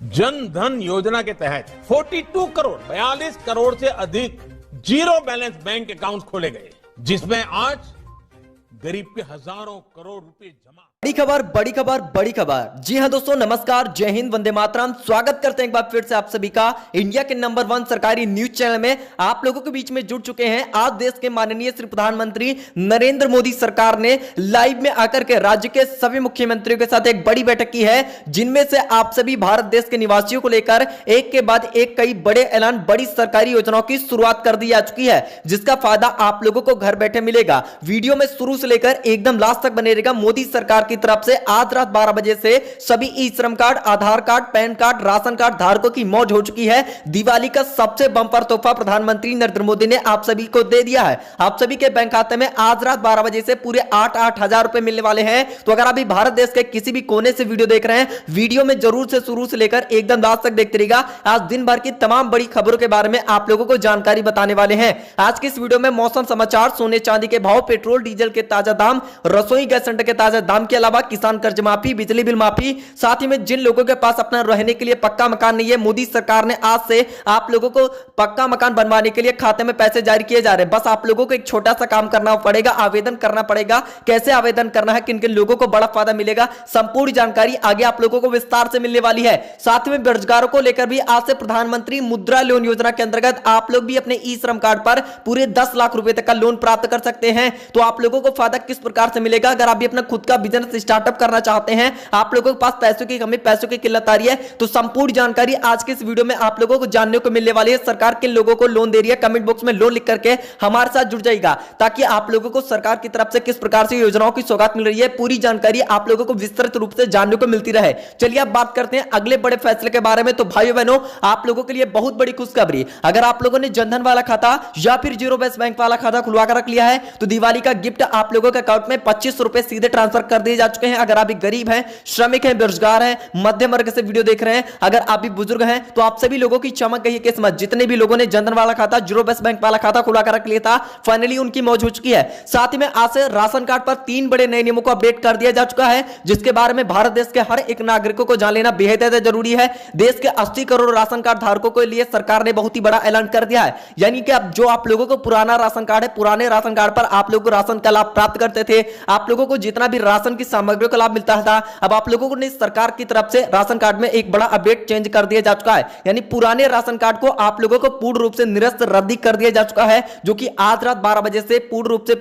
जन धन योजना के तहत 42 करोड़ से अधिक जीरो बैलेंस बैंक अकाउंट खोले गए, जिसमें आज गरीब के हजारों करोड़ रुपए जमा। बड़ी खबर बड़ी खबर बड़ी खबर। जी हां दोस्तों, नमस्कार, जय हिंद, वंदे मातरम। स्वागत करते हैं एक बार फिर से आप सभी का इंडिया के नंबर 1 सरकारी न्यूज चैनल में। आप लोगों के बीच में जुड़ चुके हैं आज देश के माननीय श्री प्रधानमंत्री नरेंद्र मोदी सरकार ने लाइव में आकर के राज्य के सभी मुख्यमंत्रियों के साथ एक बड़ी बैठक की है, जिनमें से आप सभी भारत देश के निवासियों को लेकर एक के बाद एक कई बड़े ऐलान, बड़ी सरकारी योजनाओं की शुरुआत कर दी जा चुकी है, जिसका फायदा आप लोगों को घर बैठे मिलेगा। वीडियो में शुरू से लेकर एकदम लास्ट तक बने रहेगा। मोदी सरकार की तरफ से आज रात 12 बजे से सभी e Shram card, Aadhaar card, PAN card, ration card धारकों की मौज हो चुकी है। दिवाली का सबसे बम्पर तोहफा प्रधानमंत्री नरेंद्र मोदी ने आप सभी को दे दिया है। आप सभी के बैंक खाते में आज रात 12 बजे से पूरे 8-8 हजार रुपए मिलने वाले हैं। तो अगर अभी भारत देश के किसी भी कोने से वीडियो देख रहे हैं, वीडियो में जरूर से शुरू से लेकर एकदम लास्ट तक देखते रहिएगा। आज दिन भर की तमाम बड़ी खबरों के बारे में आप लोगों को जानकारी बताने वाले हैं। आज की इस वीडियो में मौसम समाचार, सोने चांदी के भाव, पेट्रोल डीजल के ताजा दाम, रसोई गैस सिलेंडर के ताजा दाम के अलावा किसान कर्ज माफी, बिजली बिल माफी, साथ ही में जिन लोगों के पास अपना रहने के लिए पक्का मकान नहीं है, मोदी सरकार ने आज से आप लोगों को पक्का मकान बनवाने के लिए खाते में पैसे जारी किए जा रहे हैं। बस आप लोगों को एक छोटा सा काम करना पड़ेगा, आवेदन करना पड़ेगा। कैसे आवेदन करना है, किन किन लोगों को बड़ा फायदा मिलेगा, संपूर्ण जानकारी आगे आप लोगों को विस्तार से मिलने वाली है। साथ में बेरोजगारों को लेकर भी आज से प्रधानमंत्री मुद्रा लोन योजना के अंतर्गत आप लोग भी अपने ई श्रम कार्ड पर पूरे 10 लाख रुपए तक का लोन प्राप्त कर सकते हैं। तो आप लोगों को फायदा किस प्रकार से मिलेगा, अगर आप भी अपना खुद का बिजनेस स्टार्टअप करना चाहते हैं, आप लोगों के पास पैसों की कमी, पैसों की किल्लत आ रही है, तो संपूर्ण जानकारी आज के इस वीडियो में आप लोगों को जानने को मिलने वाली है। सरकार किन लोगों को लोन दे रही है, कमेंट बॉक्स में लोन लिख करके हमारे साथ जुड़ जाएगा, ताकि आप लोगों को सरकार की तरफ से किस प्रकार से योजनाओं की सौगात मिल रही है, पूरी जानकारी आप लोगों को विस्तृत रूप से जानने को मिलती रहे। चलिए अब बात करते हैं अगले बड़े फैसले के बारे में। तो भाइयों बहनों, आप लोगों के लिए बहुत बड़ी खुशखबरी। अगर आप लोगों ने जनधन वाला खाता या फिर जीरो बैलेंस बैंक वाला खाता खुलवा कर रख लिया है, तो दिवाली का गिफ्ट आप लोगों के अकाउंट में 25 रुपए सीधे ट्रांसफर कर दिए जा चुके हैं। अगर आप भी गरीब हैं, श्रमिक हैं, बेरोजगार हैं, मध्यम वर्ग से वीडियो देख रहे हैं, अगर आप भी बुजुर्ग हैं, तो आप सभी लोगों की चमक गई है किस्मत। जितने भी लोगों ने जनधन वाला खाता, जीरो बैलेंस बैंक वाला खाता खुलवा कर रख लिया था, फाइनली उनकी मौज हो चुकी है। साथ ही में आज से राशन कार्ड पर 3 बड़े नए नियमों को अपडेट कर दिया जा चुका है, जिसके बारे में भारत देश के हर एक नागरिकों को जान लेना बेहद जरूरी है। देश के 80 करोड़ राशन कार्ड धारकों के लिए सरकार ने बहुत ही बड़ा ऐलान कर दिया है। यानी कि अब जो आप लोगों को पुराना राशन कार्ड है, पुराने राशन कार्ड पर आप लोगों को राशन का लाभ प्राप्त करते थे, आप लोगों को जितना भी राशन की सामग्रियों का लाभ मिलता था, अब आप लोगों को सरकार की तरफ से राशन कार्ड में एक बड़ा अपडेट चेंज कर दिया जा चुका है। यानी पुराने राशन कार्ड को आप लोगों को पूर्ण रूप से निरस्त रद्दी कर दिया जा चुका है, जो कि आज रात 12 बजे से पूर्ण रूप से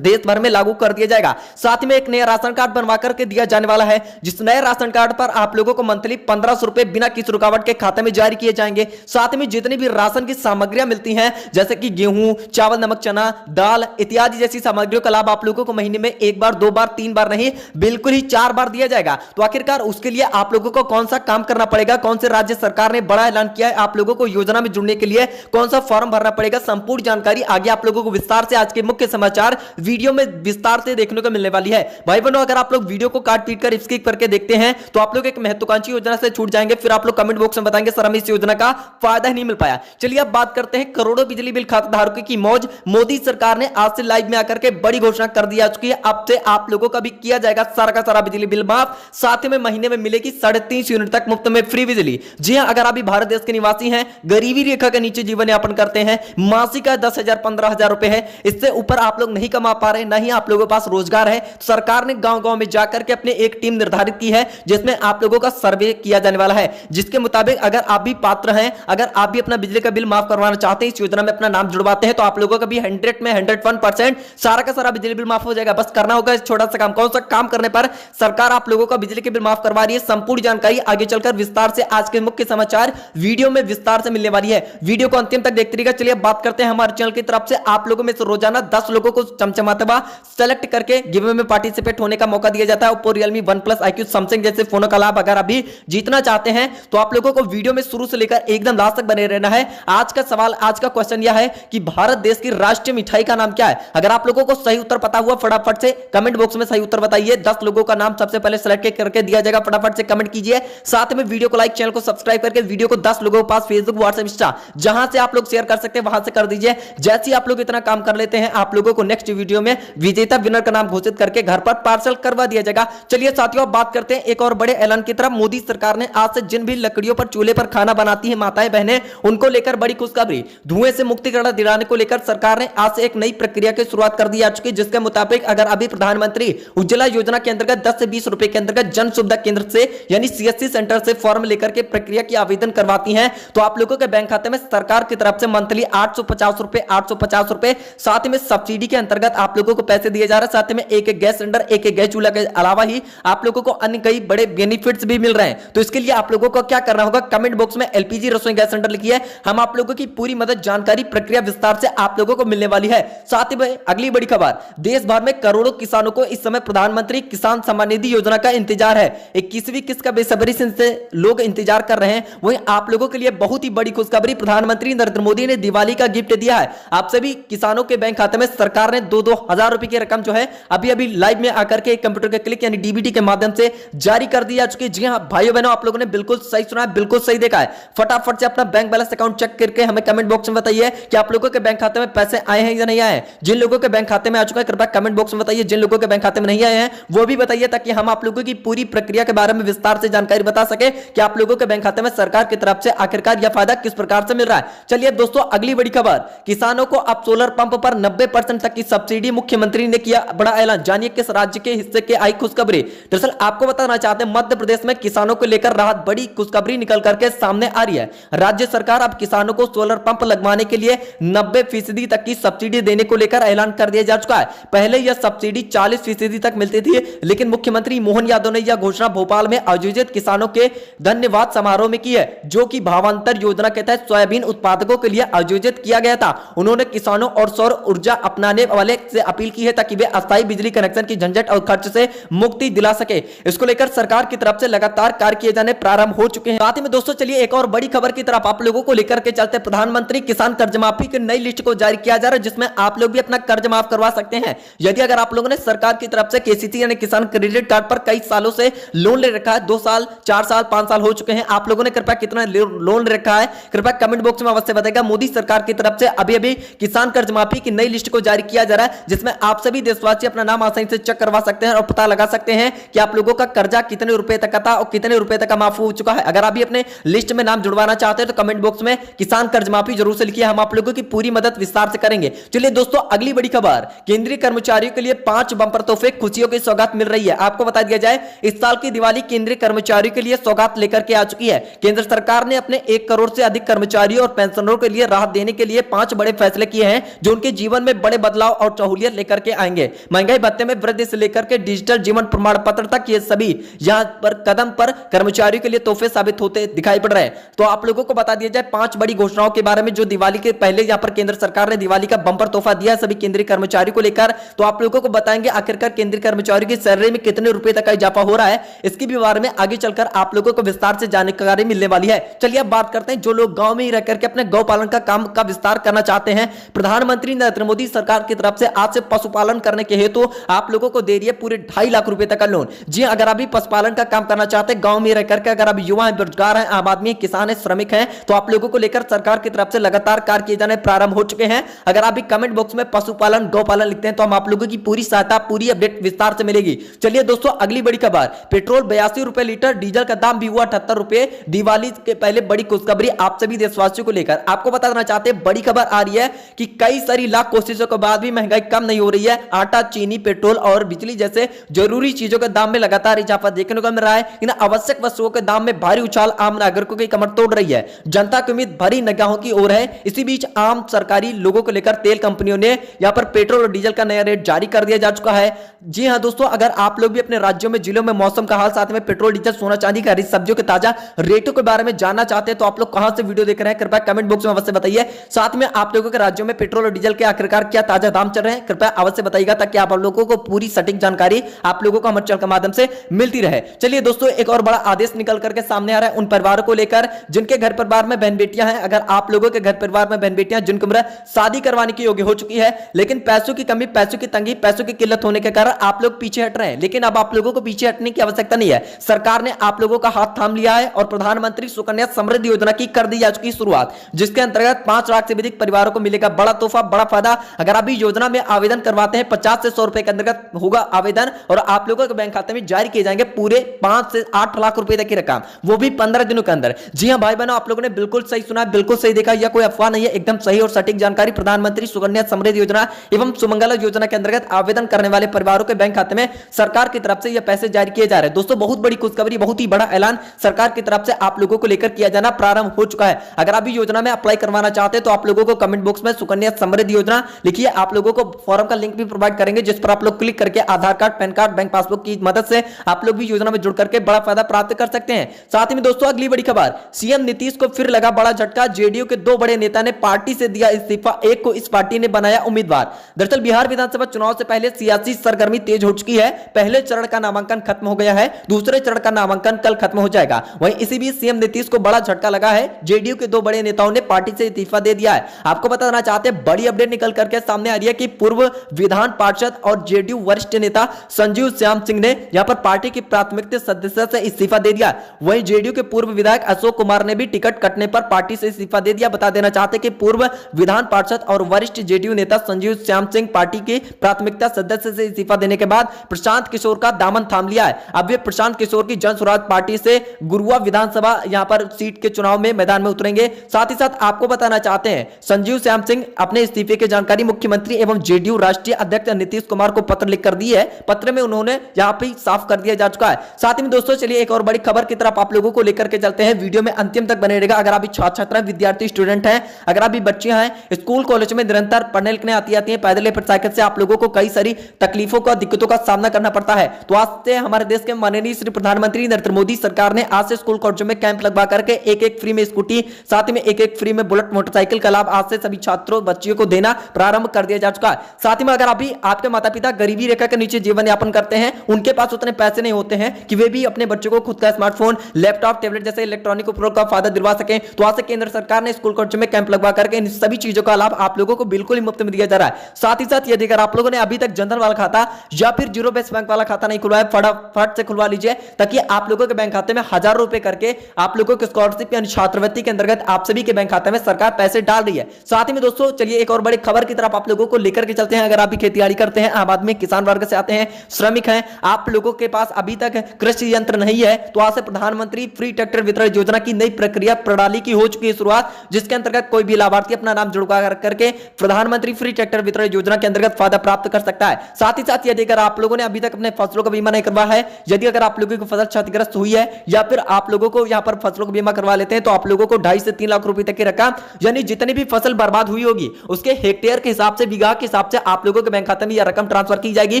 देश भर में लागू कर दिया जाएगा। साथ में एक नया राशन कार्ड बनवा करके दिया जाने वाला है, जिस नए राशन कार्ड पर आप लोगों को मंथली 1500 रुपए बिना किसी रुकावट के खाते में जारी किए जाएंगे। साथ में जितनी भी राशन की सामग्रियां मिलती हैं, जैसे कि गेहूं, चावल, नमक, चना, दाल इत्यादि जैसी सामग्रियों का लाभ आप लोगों को महीने में 1 बार, 2 बार, 3 बार नहीं, बिल्कुल ही 4 बार दिया जाएगा। तो आखिरकार उसके लिए आप लोगों को कौन सा काम करना पड़ेगा, कौन से राज्य सरकार ने बड़ा ऐलान किया है, आप लोगों को योजना में जुड़ने के लिए कौन सा फॉर्म भरना पड़ेगा, संपूर्ण जानकारी आगे आप लोगों को विस्तार से आज के मुख्य समाचार वीडियो में विस्तार से देखने को मिलने वाली है। भाई बहनों, अगर आप लोग वीडियो को काट पीट कर स्किप करके देखते हैं, तो आप लोग एक महत्वाकांक्षी योजना से छूट जाएंगे। फिर आप लोग कमेंट बॉक्स में बताएंगे सर हमें इस योजना का फायदा ही नहीं मिल पाया। चलिए अब बात करते हैं करोड़ों बिजली बिल खाता धारकों की मौज। मोदी सरकार ने आज से लाइव में आकर के बड़ी घोषणा कर दी जा चुकी है। अब से आप लोगों का भी किया जाएगा सारा का सारा बिजली बिल माफ। साथ में महीने में मिलेगी 3.5 यूनिट तक मुफ्त में फ्री बिजली। जी हां, अगर आप भी भारत देश के निवासी हैं, गरीबी रेखा के नीचे जीवन यापन करते हैं, मासिक का 10,000 15,000 रुपए है, इससे ऊपर आप लोग नहीं कमा पा रहे, नहीं आप लोगों के पास रोजगार है, तो सरकार ने गांव-गांव में जाकर के अपने एक टीम निर्धारित की है, जिसमें आप लोगों का सर्वे किया जाने वाला है, जिसके मुताबिक अगर आप भी पात्र हैं, अगर आप भी अपना बिजली का बिल माफ करवाना चाहते हैं, इस योजना में अपना नाम जुड़वाते हैं, तो आप लोगों का भी 100 में 101% सारा का सारा बिजली बिल माफ हो जाएगा। बस करना होगा छोटा सा काम। कौन सा काम करने पर सरकार आप लोगों का बिजली के बिल माफ करवा रही है, संपूर्ण जानकारी आगे चलकर विस्तार से आज के मुख्य समाचार वीडियो में विस्तार से मिलने वाली है। वीडियो को अंतिम तक देखते रहिएगा। चलिए बात करते हैं हमारे चैनल की तरफ से आप लोगों में से रोजाना 10 लोगों को चमचमाता हुआ सेलेक्ट करके गिव में पार्टिसिपेट होने का मौका दिया जाता है। Oppo, Realme, OnePlus, IQ, Samsung जैसे फोनों का लाभ अगर अभी जीतना चाहते हैं, तो आप लोगों को वीडियो में शुरू से लेकर एकदम लास्ट तक बने रहना है। आज का सवाल, आज का क्वेश्चन यह है कि भारत देश की राष्ट्रीय मिठाई का नाम क्या है? अगर आप लोगों को सही उत्तर पता हुआ फटाफट से कमेंट बॉक्स में सही उत्तर बताइए। 10 लोगों का नाम सबसे पहले सेलेक्ट करके दिया जाएगा। फटाफट से कमेंट कीजिए, साथ में वीडियो को लाइक, चैनल को सब्सक्राइब करके वीडियो को 10 लोगों के पास फेसबुक, व्हाट्सएप, इंस्टा जहां से आप लोग शेयर कर सकते हैं वहां से कर दीजिए। जैसे ही आप लोग इतना काम कर लेते हैं, आप लोगों को नेक्स्ट वीडियो में विजेता विनर का नाम घोषित करके घर पर पार्सल करवा दिया जाएगा। चलिए साथियों, अब बात करते हैं एक और बड़े ऐलान की तरफ। मोदी सरकार ने आज से जिन भी लकड़ियों पर चूल्हे पर खाना बनाती है माताएं बहनें, उनको लेकर बड़ी खुशखबरी। धुएं से मुक्तिकरण दिलाने को लेकर सरकार ने आज से एक नई प्रक्रिया की शुरुआत कर दी जा चुकी है, जिसके मुताबिक अगर अभी प्रधानमंत्री उज्ज्वला योजना के अंतर्गत 10 से 20 रुपए के अंतर्गत जन सुविधा केंद्र से यानी सीएससी सेंटर से फॉर्म लेकर के प्रक्रिया की आवेदन करवाती हैं, तो आप लोगों के बैंक खाते में सरकार की तरफ से मंथली 850 रुपए साथ में सब्सिडी के अंतर्गत आप लोगों को पैसे दिए जा रहे हैं। साथ में एक गैस सिलेंडर, एक गैस चूल्हा के अलावा ही आप लोगों को अन्य कई बड़े बेनिफिट्स भी मिल रहे हैं। तो इसके लिए आप लोगों को क्या करना होगा, कमेंट बॉक्स में एलपीजी रसोई गैस सिलेंडर लिखिए। हम आप लोगों की पूरी मदद, जानकारी, प्रक्रिया विस्तार से आप लोगों को मिलने वाली है। साथ ही अगली बड़ी खबर, देश भर में करोड़ों किसानों को इस समय प्रधानमंत्री किसान सम्मान निधि योजना का इंतजार है। 21वीं किस्त का बेसब्री से लोग इंतजार कर रहे हैं। वहीं आप लोगों के लिए बहुत ही बड़ी खुशखबरी, प्रधानमंत्री नरेंद्र मोदी ने दिवाली का गिफ्ट दिया है। आप सभी किसानों के बैंक खाते में सरकार ने 2-2 हजार रुपए की रकम जो है अभी अभी लाइव में आकर के कंप्यूटर के क्लिक यानी डीबीटी के माध्यम से जारी कर दी जा चुकी है। जी हां भाइयों बहनों, आप लोगों ने बिल्कुल सही सुना है, बिल्कुल सही देखा है। फटाफट से अपना बैंक बैलेंस अकाउंट चेक करके हमें कमेंट बॉक्स में बताइए कि आप लोगों के बैंक खाते में पैसे आए हैं या नहीं आए हैं। जिन लोगों के बैंक खाते में आ चुका है कृपया कमेंट बॉक्स में बताइए, जिन लोगों के बैंक खाते में नहीं आए हैं वो भी बताइए, ताकि हम आप लोगों की पूरी प्रक्रिया के बारे में विस्तार से जानकारी बता सके कि आप लोगों के बैंक खाते में सरकार की तरफ से आखिरकार यह फायदा किस प्रकार से मिल रहा है। चलिए दोस्तों, अगली बड़ी खबर, किसानों को अब सोलर पंप पर 90% तक की सब्सिडी, मुख्यमंत्री ने किया बड़ा ऐलान। जानिए किस राज्य के हिस्से के आई खुशखबरी। दरअसल आपको बताना चाहते हैं, मध्य प्रदेश में किसानों को लेकर राहत, बड़ी खुशखबरी निकल करके सामने आ रही है। राज्य सरकार अब किसानों को सोलर पंप लगवाने के लिए 90% तक की सब्सिडी देने को लेकर ऐलान कर दिया जा चुका है। पहले यह सब्सिडी 40% तक मिलती थी, लेकिन मुख्यमंत्री मोहन यादव ने यह घोषणा भोपाल में आयोजित किसानों के धन्यवाद समारोह में की है, जो कि भावांतर योजना के तहत सोयाबीन उत्पादकों के लिए आयोजित किया गया था। उन्होंने किसानों और सौर ऊर्जा अपनाने वाले से अपील की है ताकि वे अस्थायी बिजली कनेक्शन की झंझट और खर्च से मुक्ति दिला सके। इसको लेकर सरकार की तरफ से लगातार कार्य किए जाने प्रारंभ हो चुके हैं। साथ ही में दोस्तों चलिए एक और बड़ी खबर की तरफ आप लोगों को लेकर के चलते। प्रधानमंत्री किसान कर्ज माफी की नई लिस्ट को जारी किया जा रहा है, जिसमें आप लोग भी अपना कर्ज माफ करवा सकते हैं। यदि अगर आप लोगों ने सरकार की तरफ से केसीसी यानी किसान क्रेडिट कार्ड पर कई सालों से लोन ले रखा है, 2 साल, 4 साल, 5 साल हो चुके हैं, आप लोगों ने कृपया कितना लोन ले रखा है कृपया कमेंट बॉक्स में अवश्य बताइएगा। मोदी सरकार की तरफ से अभी अभी किसान कर्ज माफी की नई लिस्ट को जारी किया जा रहा है, जिसमें आप सभी देशवासी अपना नाम आसानी से चेक करवा सकते हैं और पता लगा सकते हैं कि आप लोगों का कर्जा कितने रुपए तक का था और कितने रुपए तक का माफ हो चुका है। अगर आप भी अपने लिस्ट में नाम जुड़वाना चाहते हैं तो कमेंट बॉक्स में किसान कर्ज माफी जरूर से लिखिए, हम आप लोगों की पूरी मदद विस्तार से करेंगे। चलिए दोस्तों, अगली बड़ी खबर, केंद्रीय कर्मचारियों के लिए 5 बंपर तोहफे, खुशियों की सौगात मिल रही है। आपको बता दिया जाए, इस साल की दिवाली केंद्रीय कर्मचारियों के लिए सौगात लेकर के आ चुकी है। केंद्र सरकार ने अपने 1 करोड़ से अधिक कर्मचारियों और पेंशनरों के लिए राहत देने के लिए 5 बड़े फैसले किए हैं, जो उनके जीवन में बड़े बदलाव और सहूलियत लेकर के आएंगे। महंगाई भत्ते में वृद्धि से लेकर के डिजिटल जीवन प्रमाण पत्र तक, ये सभी यहां पर कदम पर कर्मचारियों के लिए तोहफे साबित होते दिखाई पड़ रहे हैं। तो आप लोगों को बता दिया जाए 5 बड़ी घोषणाओं के बारे में, जो दिवाली के पहले यहां पर केंद्र सरकार ने दिवाली का बंपर तोहफा दिया है सभी केंद्रीय कर्मचारियों को लेकर। तो आप लोगों को बताएंगे आखिरकार केंद्रीय कर्मचारियों की सैलरी में कितने रुपए तक का इजाफा हो रहा है। इसके भी बारे में आगे चलकर आप लोगों को विस्तार से जानकारी मिलने वाली है। चलिए अब बात करते हैं जो लोग गांव में ही रहकर के अपने गौ पालन का काम का विस्तार करना चाहते हैं। प्रधानमंत्री नरेंद्र मोदी सरकार की तरफ से आज से पशुपालन करने के हेतु आप लोगों को दे रही है पूरे 2.5 लाख रुपए तक का लोन। जी अगर आप भी पशुपालन का काम करना चाहते हैं गांव में रहकर के, अगर आप युवा हैं, बेरोजगार हैं, आम आदमी, किसान हैं, श्रमिक हैं, तो आप लोगों को लेकर सरकार की तरफ से लगातार कार्य किए जाने प्रारंभ हो चुके हैं। अगर आप भी कमेंट बॉक्स में पशुपालन, गौपालन लिखते हैं तो हम आप लोगों की पूरी सहायता, पूरी अपडेट विस्तार से मिलेगी। चलिए दोस्तों, अगली बड़ी खबर, पेट्रोल 82 रुपए लीटर, डीजल का दाम भी हुआ 78 रुपए। दिवाली के पहले बड़ी खुशखबरी आप सभी देशवासियों को लेकर आपको बताना चाहते हैं। बड़ी खबर आ रही है कि कई सारी लाख कोशिशों के बाद भी महंगाई कम नहीं हो रही है। आटा, चीनी, पेट्रोल और बिजली जैसे जरूरी चीजों के दाम में लगातार इजाफा देखने को मिल रहा है। इन आवश्यक वस्तुओं के दाम में भारी उछाल आम नागरिकों की कमर तोड़ रही है। जनता की उम्मीद भरी निगाहों की ओर है। इसी बीच आम सरकारी लोगों को लेकर तेल कंपनियों ने यहां पर पेट्रोल और डीजल का नया रेट जारी कर दिया जा चुका है। जी हां दोस्तों, अगर आप लोग भी अपने राज्यों में, जिलों में मौसम का हाल, साथ में पेट्रोल, डीजल, सोना चांदी, हरी सब्जियों के ताजा रेटों के बारे में जानना चाहते हैं तो आप लोग कहां से वीडियो देख रहे हैं कृपया कमेंट बॉक्स में अवश्य बताइए। साथ में आप लोगों के राज्यों में पेट्रोल और डीजल के आखिरकार क्या ताजा दाम चल रहे हैं कृपया अवश्य बताइएगा, ताकि आप लोगों को पूरी सटीक जानकारी आप लोगों को हमारे चैनल के माध्यम से मिलती रहे। चलिए दोस्तों, एक और बड़ा आदेश निकल करके सामने आ रहा है उन परिवारों को लेकर जिनके घर परिवार में बहन बेटियां हैं। अगर आप लोगों के घर परिवार में बहन बेटियां जिनकी उम्र शादी करवाने की योग्य हो चुकी है, लेकिन पैसों की कमी, पैसों की तंगी, पैसों की किल्लत होने के कारण आप लोग पीछे हट रहे हैं, लेकिन अब आप लोगों को पीछे हटने की आवश्यकता नहीं है। सरकार ने आप लोगों का हाथ थाम लिया है और प्रधानमंत्री सुकन्या समृद्धि योजना की कर दी जा चुकी शुरुआत, जिसके अंतर्गत 5 लाख से अधिक परिवारों को मिलेगा बड़ा तोहफा, बड़ा फायदा। अगर आप इस योजना में आवेदन करवाते हैं 50 से 100 रुपए के अंतर्गत होगा आवेदन और आप लोगों के बैंक खाते में जारी किए जाएंगे पूरे 5 से 8 लाख रुपए तक की रकम, वो भी 15 दिनों के अंदर। जी हां भाई बहनों, आप लोगों ने बिल्कुल सही सुना, बिल्कुल सही देखा, यह कोई अफवाह नहीं है, एकदम सही और सटीक जानकारी। प्रधानमंत्री सुकन्या समृद्धि योजना एवं सुमंगला योजना के अंतर्गत आवेदन करने वाले परिवारों के बैंक खाते में सरकार की तरफ से यह पैसे जारी किए जा रहे हैं। दोस्तों बहुत बड़ी खुशखबरी, बहुत ही बड़ा ऐलान सरकार की तरफ से आप लोगों को लेकर किया जाना प्रारंभ हो चुका है। अगर आप इस योजना में अप्लाई करवाना चाहते हैं तो आप लोगों को कमेंट बॉक्स में सुकन्या समृद्धि योजना लिखिए, आप लोगों को फॉर्म का लिंक भी प्रोवाइड करेंगे, जिस पर आप लोग क्लिक करके Aadhaar card, PAN card, bank passbook की मदद से आप लोग भी योजना में जुड़ करके बड़ा फायदा प्राप्त कर सकते हैं। साथ ही में दोस्तों अगली बड़ी खबर, सीएम नीतीश को फिर लगा बड़ा झटका, जेडीयू के 2 बड़े नेता ने पार्टी से दिया इस्तीफा, एक को इस पार्टी ने बनाया उम्मीदवार। दरअसल बिहार विधानसभा चुनाव से पहले सियासी सरगर्मी तेज हो चुकी है। पहले चरण का नामांकन खत्म हो गया है, दूसरे चरण का नामांकन कल खत्म हो जाएगा। वहीं इसी बीच सीएम नीतीश को बड़ा झटका लगा है, जेडीयू के 2 बड़े नेताओं ने पार्टी से इस्तीफा दे दिया है। आपको बताना चाहते हैं, बड़ी अपडेट निकल करके सामने आ रही है कि पूर्व विधान पार्षद और जेडीयू वरिष्ठ नेता संजीव श्याम सिंह ने यहां पर पार्टी की प्राथमिक सदस्यता से इस्तीफा दे दिया। वहीं जेडीयू के पूर्व विधायक अशोक कुमार ने भी टिकट कटने पर पार्टी से इस्तीफा दे दिया। बता देना चाहते हैं कि पूर्व विधान पार्षद और वरिष्ठ जेडीयू नेता संजीव श्याम सिंह पार्टी के प्राथमिकता सदस्य से इस्तीफा देने के बाद प्रशांत किशोर का दामन थाम लिया है। अब वे प्रशांत किशोर की जन स्वराज पार्टी से गुरुआ विधानसभा यहां पर सीट के चुनाव में मैदान में उतरेंगे। साथ ही साथ आपको बताना चाहते हैं, संजीव श्याम सिंह अपने इस्तीफे की जानकारी मुख्यमंत्री एवं जेडीयू राष्ट्रीय अध्यक्ष नीतीश कुमार को पत्र लिखकर दी है। पत्र में उन्होंने यहां पे साफ कर दिया जा चुका है। साथ ही में दोस्तों चलिए एक और बड़ी खबर की तरफ आप लोगों को लेकर के चलते हैं, वीडियो में अंतिम तक बने रहेगा। अगर आप छात्र छात्राएं, विद्यार्थी, स्टूडेंट हैं, अगर आप बच्चे हैं, स्कूल कॉलेज में निरंतर पढ़ने लिखने आती हैं, पैदल या फिर साइकिल से आप लोगों को कई सारी तकलीफों का, दिक्कतों का सामना करना पड़ता है, तो आज से हमारे देश के माननीय श्री प्रधानमंत्री नरेंद्र मोदी सरकार ने आज से स्कूल कॉलेजों में कैंप लगवा करके एक फ्री में स्कूटी, साथ ही में एक फ्री में बुलेट मोटरसाइकिल का लाभ आज से सभी छात्रों, बच्चियों को देना प्रारंभ कर दिया जा चुका है। साथ ही में अगर अभी आपके माता पिता गरीबी रेखा के नीचे जीवन यापन करते हैं, उनके पास उतने पैसे नहीं होते हैं कि वे भी अपने बच्चों को खुद का स्मार्टफोन, लैपटॉप, टैबलेट जैसे इलेक्ट्रॉनिक उपकरणों का फायदा दिलवा सकें, तो आज से केंद्र सरकार ने स्कूल कॉलेजों में कैंप लगवा करके इन सभी चीजों का लाभ आप लोगों को बिल्कुल ही मुफ्त में दिया जा रहा है। साथ ही साथ यदि अगर आप लोगों ने अभी तक जनधन वाला खाता या फिर जीरो बेस बैंक वाला खाता नहीं खुलवाया, फटाफट से खुलवा लीजिए, ताकि आप लोगों के बैंक खाते में 1000 रुपए करके आप लोगों के स्कॉलरशिप यानी छात्रवृत्ति के अंतर्गत आप सभी के बैंक खाते में सरकार पैसे डाल रही है। साथ ही में दोस्तों चलिए एक और बड़ी खबर की तरफ आप लोगों को लेकर के चलते हैं। अगर आप भी खेतीबाड़ी करते हैं, आम आदमी किसान वर्ग से आते हैं, श्रमिक हैं, आप लोगों के पास अभी तक कृषि यंत्र नहीं है, तो आज से प्रधानमंत्री फ्री ट्रैक्टर वितरण योजना की नई प्रक्रिया प्रणाली की हो चुकी है शुरुआत, जिसके अंतर्गत कोई भी लाभार्थी अपना नाम जुड़वा करके प्रधानमंत्री फ्री ट्रैक्टर वितरण योजना के अंतर्गत फायदा प्राप्त कर सकता है। साथ ही साथ यदि अगर आप लोगों ने अभी तक अपने फसलों का बीमा नहीं करवाया है, यदि अगर आप लोगों की फसल क्षतिग्रस्त हुई है या फिर आप लोगों को यहां पर फसलों का बीमा करवा लेते हैं, तो आप लोगों को 2.5 से 3 लाख रुपए तक की रकम, यानी जितनी भी फसल बर्बाद हुई होगी उसके हेक्टेयर के हिसाब से, बीघा के हिसाब से आप लोगों के बैंक खाते में यह रकम ट्रांसफर की जाएगी।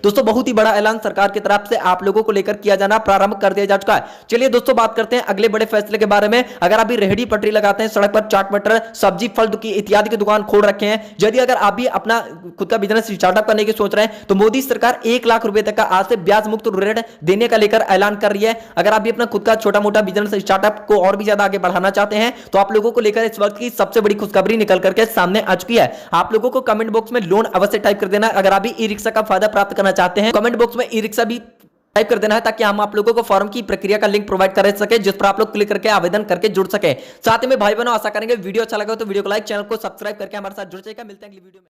दोस्तों बहुत ही बड़ा ऐलान सरकार की तरफ से आप लोगों को लेकर किया जाना प्रारंभ कर दिया जा चुका है। चलिए दोस्तों बात करते हैं अगले बड़े फैसले के बारे में। अगर आप रेहड़ी पटरी लगाते हैं, सड़क पर चाट मटर, सब्जी, फल की इत्यादि की दुकान खोल रखे हैं, यदि अगर आप भी अपना खुद का बिजनेस स्टार्टअप करने की सोच रहे हैं, तो मोदी सरकार 1 लाख रुपए तक का आज से ब्याज मुक्त ऋण देने का लेकर ऐलान कर रही है। अगर आप भी अपना खुद का छोटा मोटा बिजनेस स्टार्टअप को और भी ज्यादा आगे बढ़ाना चाहते हैं, तो आप लोगों को लेकर इस वक्त की सबसे बड़ी खुशखबरी निकल करके सामने आ चुकी है। आप लोगों को कमेंट बॉक्स में लोन अवश्य टाइप कर देना। अगर आप भी ई रिक्शा का फायदा प्राप्त करना चाहते हैं, कमेंट बॉक्स में ई रिक्शा भी टाइप कर देना है, ताकि हम आप लोगों को फॉर्म की प्रक्रिया का लिंक प्रोवाइड कर सके, जिस पर आप लोग क्लिक करके आवेदन करके जुड़ सके। साथ ही में भाई बहनों आशा करेंगे वीडियो अच्छा लगा तो वीडियो को लाइक, चैनल को सब्सक्राइब करके हमारे साथ जुड़ जाएगा। मिलते हैं अगली वीडियो में।